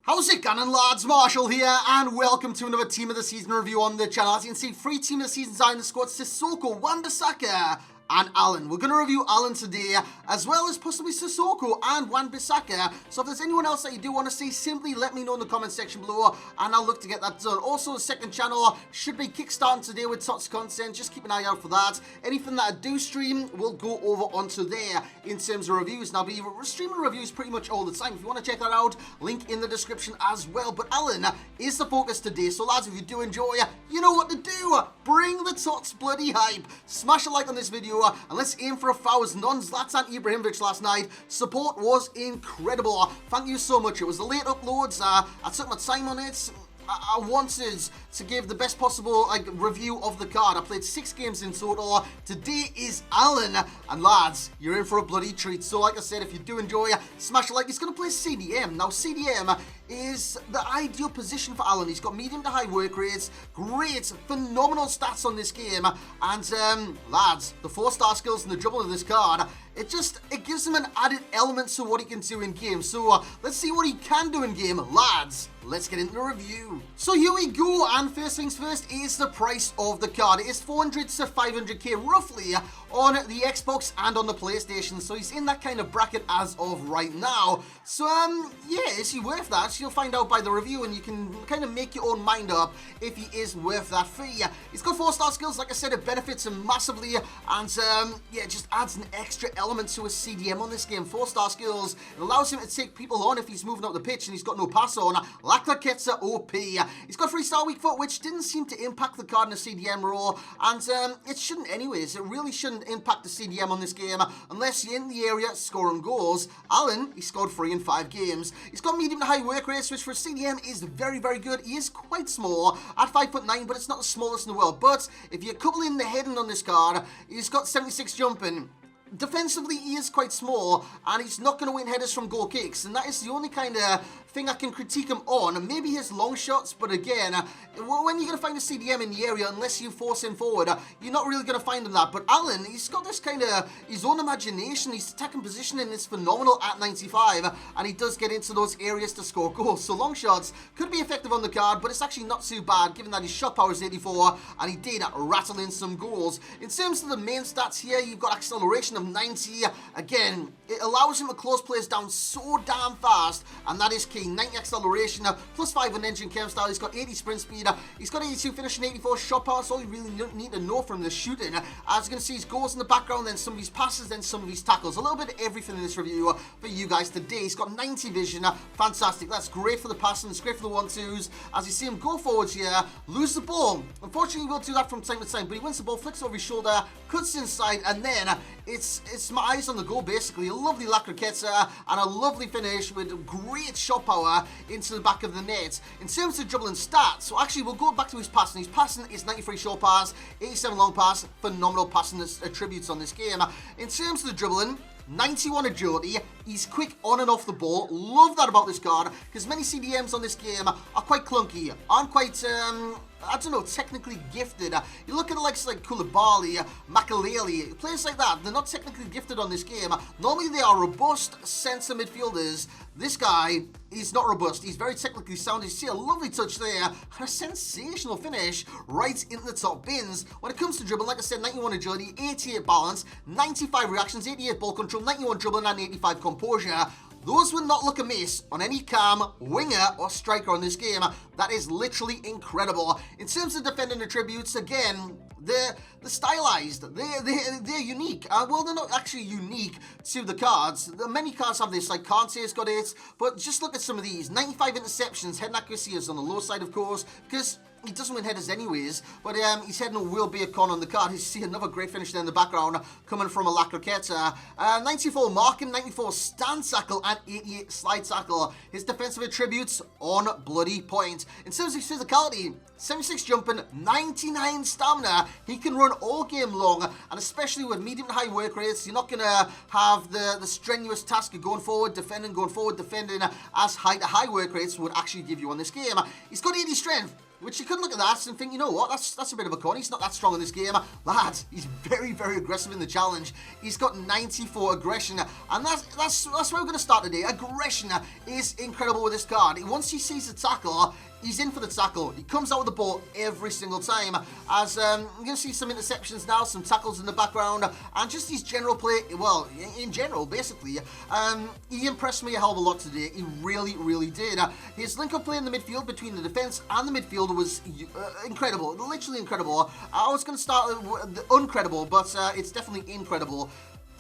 How's it going, lads? Marshall here, and welcome to another Team of the Season review on the channel. As you can see, 3 Team of the Seasons are in the squad: Sissoko, Wan-Bissaka, and Allan. We're going to review Allan today, as well as possibly Sissoko and Wan-Bissaka. So if there's anyone else that you do want to see, simply let me know in the comment section below, and I'll look to get that done. Also, the second channel should be kickstarting today with TOTS content. Just keep an eye out for that. Anything that I do stream will go over onto there in terms of reviews. Now, I'll be streaming reviews pretty much all the time. If you want to check that out, link in the description as well. But Allan is the focus today. So lads, if you do enjoy, you know what to do. Bring the TOTS bloody hype. Smash a like on this video, and let's aim for 1,000 on Zlatan Ibrahimovic last night. Support was incredible. Thank you so much. It was the late uploads. I took my time on it. I wanted to give the best possible review of the card. I played 6 games in total. Today is Allan, and lads, you're in for a bloody treat. So like I said, if you do enjoy, smash a like. He's going to play CDM. Now CDM is the ideal position for Allan. He's got medium to high work rates, great, phenomenal stats on this game, and lads, the 4-star skills and the dribble of this card, it gives him an added element to what he can do in game. So let's see what he can do in game. Lads, let's get into the review. So here we go, and first things first is the price of the card. It is 400 to 500k roughly on the Xbox and on the PlayStation, so he's in that kind of bracket as of right now. So yeah, is he worth that? You'll find out by the review, and you can kind of make your own mind up if he is worth that fee. He's got 4-star skills. Like I said, it benefits him massively, and yeah, it just adds an extra element to his CDM on this game. 4-star skills, it allows him to take people on if he's moving up the pitch and he's got no pass on. Lacroqueta OP. He's got 3-star weak foot, which didn't seem to impact the card in the CDM role, and it shouldn't anyways. It really shouldn't impact the CDM on this game unless you're in the area scoring goals. Allan, he scored 3 in 5 games. He's got medium to high work rates, which for CDM is very, very good. He is quite small at 5'9", but it's not the smallest in the world. But if you couple in the heading on this card, he's got 76 jumping. Defensively, he is quite small, and he's not going to win headers from goal kicks, and that is the only kind of thing I can critique him on. Maybe his long shots, but again, when you're going to find a CDM in the area, unless you force him forward, you're not really going to find him that. But Allan, he's got this kind of his own imagination. His attacking positioning is phenomenal at 95, and he does get into those areas to score goals. So long shots could be effective on the card, but it's actually not too bad, given that his shot power is 84, and he did rattle in some goals. In terms of the main stats here, you've got acceleration of 90. Again, it allows him to close players down so damn fast, and that is key. 90 acceleration, plus 5 on engine chem style. He's got 80 sprint speed, he's got 82 finishing, 84 shot pass. That's all you really need to know from the shooting. As you can see, his goals in the background, then some of his passes, then some of his tackles. A little bit of everything in this review for you guys today. He's got 90 vision, fantastic. That's great for the passing, it's great for the 1-2s. As you see him go forwards here, lose the ball. Unfortunately, he will do that from time to time, but he wins the ball, flicks over his shoulder, cuts inside, and then it's my eyes on the goal, basically. A lovely Lacroqueta and a lovely finish with great shot power into the back of the net. In terms of dribbling stats, so actually we'll go back to his passing. His passing is 93 short pass, 87 long pass, phenomenal passing attributes on this game. In terms of the dribbling, 91 agility, he's quick on and off the ball. Love that about this card, because many CDMs on this game are quite clunky, aren't quite, I don't know, technically gifted. You look at the likes like Koulibaly, Makaleli, players like that, they're not technically gifted on this game. Normally they are robust centre midfielders. This guy is not robust. He's very technically sound. You see a lovely touch there, and a sensational finish right into the top bins. When it comes to dribbling, like I said, 91 agility, 88 balance, 95 reactions, 88 ball control, 91 dribbling, and 85 composure. Those would not look amiss on any calm winger or striker on this game. That is literally incredible. In terms of defending attributes, again, they're stylized. They're unique. Well, they're not actually unique to the cards. Many cards have this, like Kante's got it, but just look at some of these. 95 interceptions, head accuracy is on the low side, of course, because he doesn't win headers anyways, but his heading will be a con on the card. You see another great finish there in the background coming from a Lacroqueta. 94 marking, 94 stand tackle, and 88 slide tackle. His defensive attributes on bloody point. In terms of physicality, 76 jumping, 99 stamina. He can run all game long, and especially with medium to high work rates, you're not going to have the strenuous task of going forward, defending, as high to high work rates would actually give you on this game. He's got 80 strength, which you could look at that and think, you know what, that's a bit of a con. He's not that strong in this game. Lads, he's very, very aggressive in the challenge. He's got 94 aggression, and that's where we're going to start today. Aggression is incredible with this card. Once he sees the tackle, he's in for the tackle. He comes out with the ball every single time. As you're going to see some interceptions now, some tackles in the background, and just his general play, well, in general, basically. He impressed me a hell of a lot today. He really, really did. His link-up play in the midfield between the defence and the midfield was incredible. Literally incredible. I was going to start with incredible, but it's definitely incredible.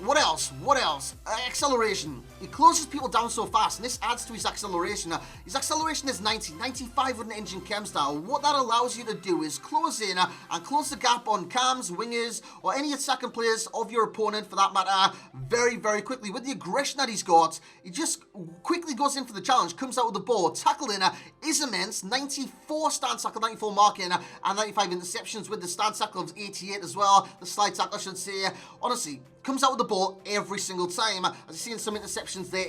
What else? What else? Acceleration. He closes people down so fast, and this adds to his acceleration. His acceleration is 95 with an engine chem style. What that allows you to do is close in and close the gap on cams, wingers, or any attacking players of your opponent, for that matter, very, very quickly. With the aggression that he's got, he just quickly goes in for the challenge, comes out with the ball. Tackling is immense. 94 stand tackle, 94 marking, and 95 interceptions with the stand tackle of 88 as well. The slide tackle, I should say. Honestly, comes out with the ball every single time. As you see in some interceptions there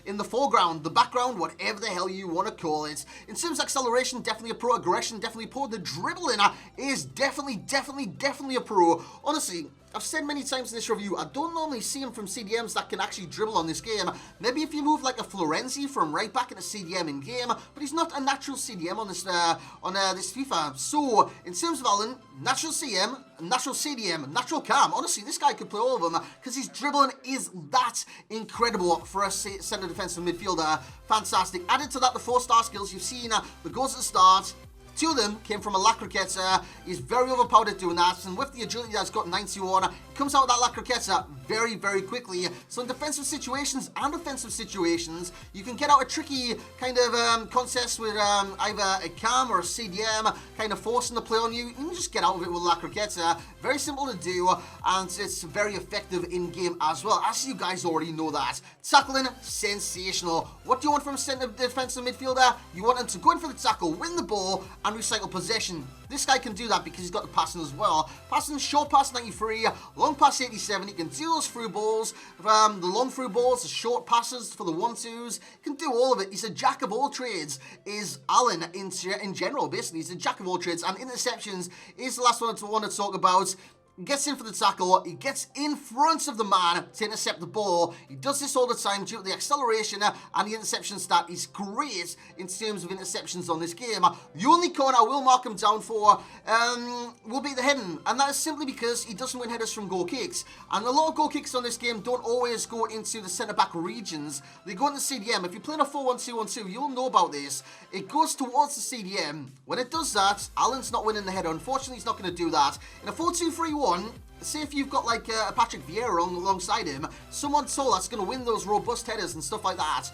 in the foreground, the background, whatever the hell you want to call it. In terms of acceleration, definitely a pro. Aggression, definitely a pro. The dribbling is definitely a pro. Honestly, I've said many times in this review, I don't normally see him from CDMs that can actually dribble on this game. Maybe if you move like a Florenzi from right back into CDM in game, but he's not a natural CDM on this FIFA. So, in terms of Allan, natural CM, natural CDM, natural cam. Honestly, this guy could play all of them because his dribbling is that incredible for a centre defensive midfielder. Fantastic. Added to that, the 4-star skills. You've seen the goals at the start. 2 of them came from a La Croqueta. He's very overpowered at doing that, and with the agility that's got 91, he comes out with that La Croqueta very, very quickly. So in defensive situations and offensive situations, you can get out a tricky kind of contest with either a cam or a CDM kind of forcing the play on you. You can just get out of it with La Croqueta. Very simple to do, and it's very effective in game as well, as you guys already know that. Tackling, sensational. What do you want from a centre defensive midfielder? You want him to go in for the tackle, win the ball, and recycle possession. This guy can do that because he's got the passing as well. Passing, short pass 93, long pass 87. He can do those through balls, the long through balls, the short passes for the 1-2s. He can do all of it. He's a jack of all trades, is Allan in general, basically. He's a jack of all trades, and interceptions is the last one I want to talk about. Gets in for the tackle, he gets in front of the man to intercept the ball. He does this all the time due to the acceleration and the interception stat is great in terms of interceptions on this game. The only con I will mark him down for will be the heading, and that is simply because he doesn't win headers from goal kicks. And a lot of goal kicks on this game don't always go into the centre-back regions. They go into CDM. If you're playing a 4-1-2-1-2, you'll know about this. It goes towards the CDM. When it does that, Allan's not winning the header. Unfortunately, he's not going to do that. In a 4-2-3-1, say if you've got like a Patrick Vieira alongside him, someone tall that's going to win those robust headers and stuff like that,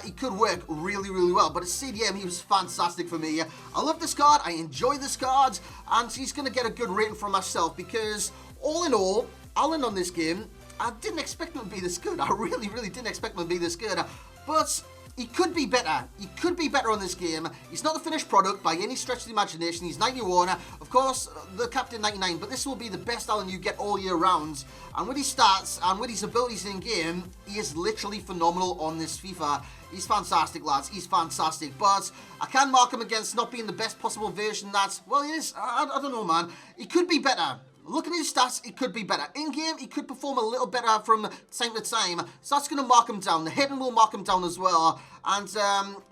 it could work really, really well. But at CDM, he was fantastic for me. I love this card, I enjoy this card, and he's going to get a good rating from myself because, all in all, Allan on this game, I didn't expect him to be this good. I really, really didn't expect him to be this good. But he could be better. He could be better on this game. He's not the finished product by any stretch of the imagination. He's 91. Of course, the captain 99, but this will be the best Allan you get all year round. And with his stats and with his abilities in game, he is literally phenomenal on this FIFA. He's fantastic, lads. He's fantastic. But I can mark him against not being the best possible version that, well, he is. I don't know, man. He could be better. Looking at his stats, it could be better. In-game, he could perform a little better from time to time. So that's going to mark him down. The heading will mark him down as well. And,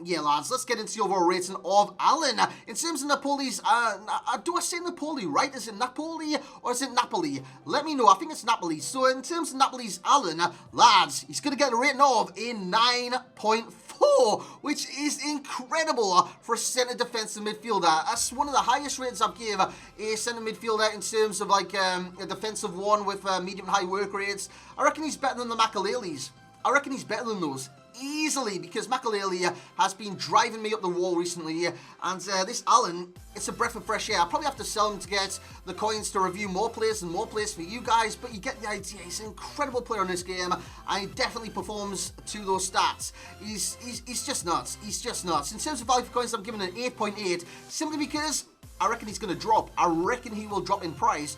yeah, lads, let's get into the overall rating of Allan. In terms of Napoli's, do I say Napoli, right? Is it Napoli or is it Napoli? Let me know. I think it's Napoli. So in terms of Napoli's Allan, lads, he's going to get a rating of a 9.4, which is incredible for a centre defensive midfielder. That's one of the highest ratings I've given a centre midfielder in terms of like a defensive one with medium and high work rates. I reckon he's better than the Makalelis. I reckon he's better than those. Easily, because Makaleli has been driving me up the wall recently, and this Allan, it's a breath of fresh air. I'll probably have to sell him to get the coins to review more players and more players for you guys, but you get the idea. He's an incredible player in this game, and he definitely performs to those stats. He's just nuts. He's just nuts. In terms of value for coins, I'm giving it an 8.8, simply because I reckon he's going to drop. I reckon he will drop in price.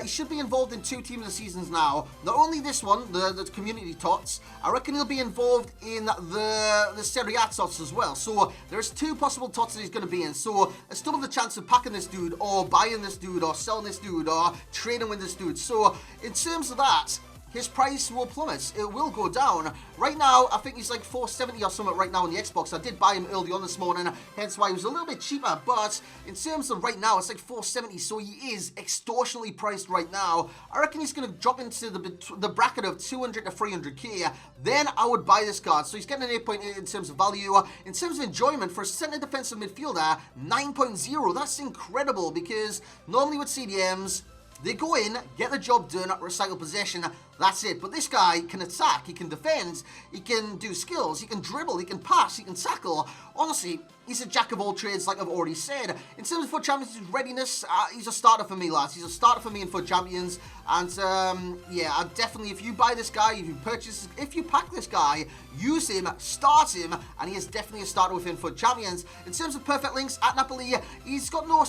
He should be involved in 2 Team of the Seasons now. Not only this one, the community TOTS, I reckon he'll be involved in the Serie A TOTS as well. So there's 2 possible TOTS that he's going to be in. So there's double the chance of packing this dude, or buying this dude, or selling this dude, or trading with this dude. So in terms of that, his price will plummet. It will go down. Right now, I think he's like 470 or something right now on the Xbox. I did buy him early on this morning, hence why he was a little bit cheaper. But in terms of right now, it's like 470, so he is extortionately priced right now. I reckon he's going to drop into the bracket of 200 to 300k. Then I would buy this card. So he's getting an 8.8 in terms of value. In terms of enjoyment, for a centre defensive midfielder, 9.0. That's incredible, because normally with CDMs, they go in, get the job done, recycle possession, that's it. But this guy can attack, he can defend, he can do skills, he can dribble, he can pass, he can tackle. Honestly, he's a jack of all trades, like I've already said. In terms of FUT Champions readiness, he's a starter for me, lads. He's a starter for me in FUT Champions. And yeah, I definitely, if you buy this guy, if you pack this guy, use him, start him, and he is definitely a starter within FUT Champions. In terms of perfect links at Napoli, he's got no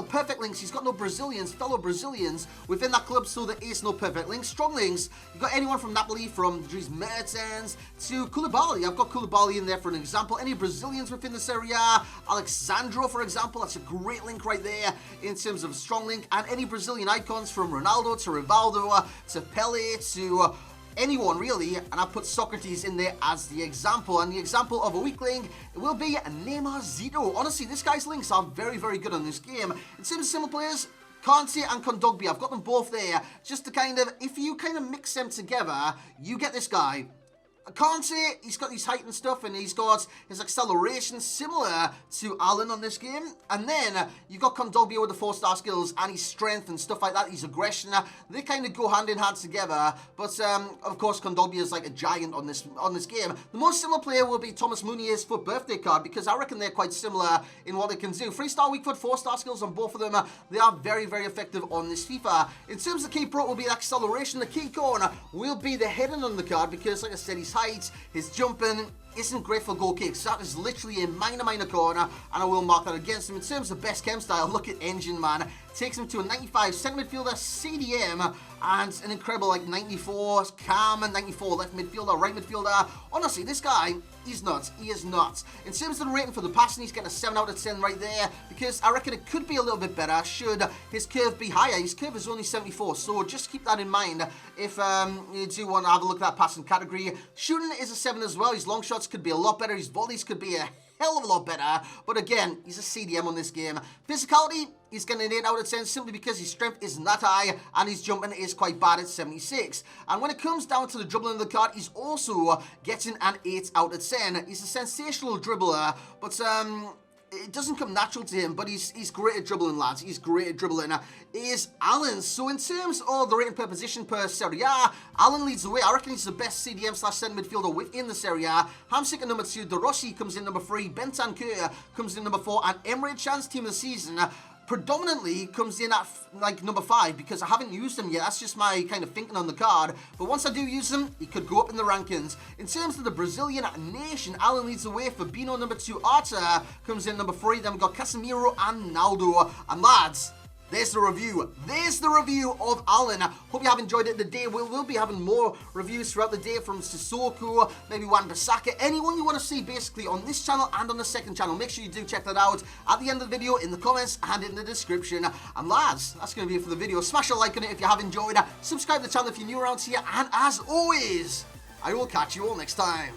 perfect links. He's got no fellow Brazilians within that club, so there is no perfect links. Strong links, you've got anyone from Napoli, from Dries Mertens to Koulibaly. I've got Koulibaly in there for an example. Any Brazilians within the Serie A, Alexandro, for example, that's a great link right there in terms of a strong link. And any Brazilian icons from Ronaldo to Rivaldo to Pele to anyone really, and I put Socrates in there as the example. And the example of a weak link will be Neymar Zito. Honestly, this guy's links are very, very good on this game. In terms of similar players, Kante and Kondogbia, I've got them both there, just to kind of, if you kind of mix them together, you get this guy. Kante, he's got his height and stuff, and he's got his acceleration similar to Allan on this game. And then you've got Kondogbia with the 4-star skills and his strength and stuff like that, his aggression. They kind of go hand in hand together. But of course, Kondogbia is like a giant on this game. The most similar player will be Thomas Meunier's FUT birthday card, because I reckon they're quite similar in what they can do. 3-star weak foot, 4-star skills on both of them. They are very, very effective on this FIFA. In terms of key pro, will be the acceleration. The key corner will be the heading on the card, because like I said, he's height, his jumping isn't great for goal kicks. That is literally a minor corner, and I will mark that against him. In terms of best chem style, look at Engine, man. Takes him to a 95 centre midfielder, CDM, and an incredible like 94 calm and 94 left midfielder, right midfielder. Honestly, this guy, he's nuts. He is nuts. In terms of the rating for the passing, he's getting a 7 out of 10 right there, because I reckon it could be a little bit better should his curve be higher. His curve is only 74, so just keep that in mind if you do want to have a look at that passing category. Shooting is a 7 as well. His long shots could be a lot better. His volleys could be a hell of a lot better, but again, he's a CDM on this game. Physicality, he's getting an 8 out of 10 simply because his strength isn't that high and his jumping is quite bad at 76. And when it comes down to the dribbling of the card, he's also getting an 8 out of 10. He's a sensational dribbler, but it doesn't come natural to him, but he's great at dribbling, lads. He's great at dribbling. Is Allan. So in terms of the rating per position per Serie A, Allan leads the way. I reckon he's the best CDM/centre midfielder within the Serie A. Hamsik at number 2, De Rossi comes in number 3, Bentancur comes in number 4, and Emre Can's team of the season predominantly comes in at like number 5, because I haven't used him yet. That's just my kind of thinking on the card, but once I do use him, he could go up in the rankings. In terms of the Brazilian nation, Allan leads the way. Fabinho number 2, Arta comes in number 3, then we've got Casemiro and Naldo. And lads, there's the review. There's the review of Allan. Hope you have enjoyed it today. We'll be having more reviews throughout the day from Sissoko, maybe Wan-Bissaka, anyone you want to see basically on this channel and on the second channel. Make sure you do check that out at the end of the video, in the comments and in the description. And lads, that's going to be it for the video. Smash a like on it if you have enjoyed. Subscribe to the channel if you're new around here. And as always, I will catch you all next time.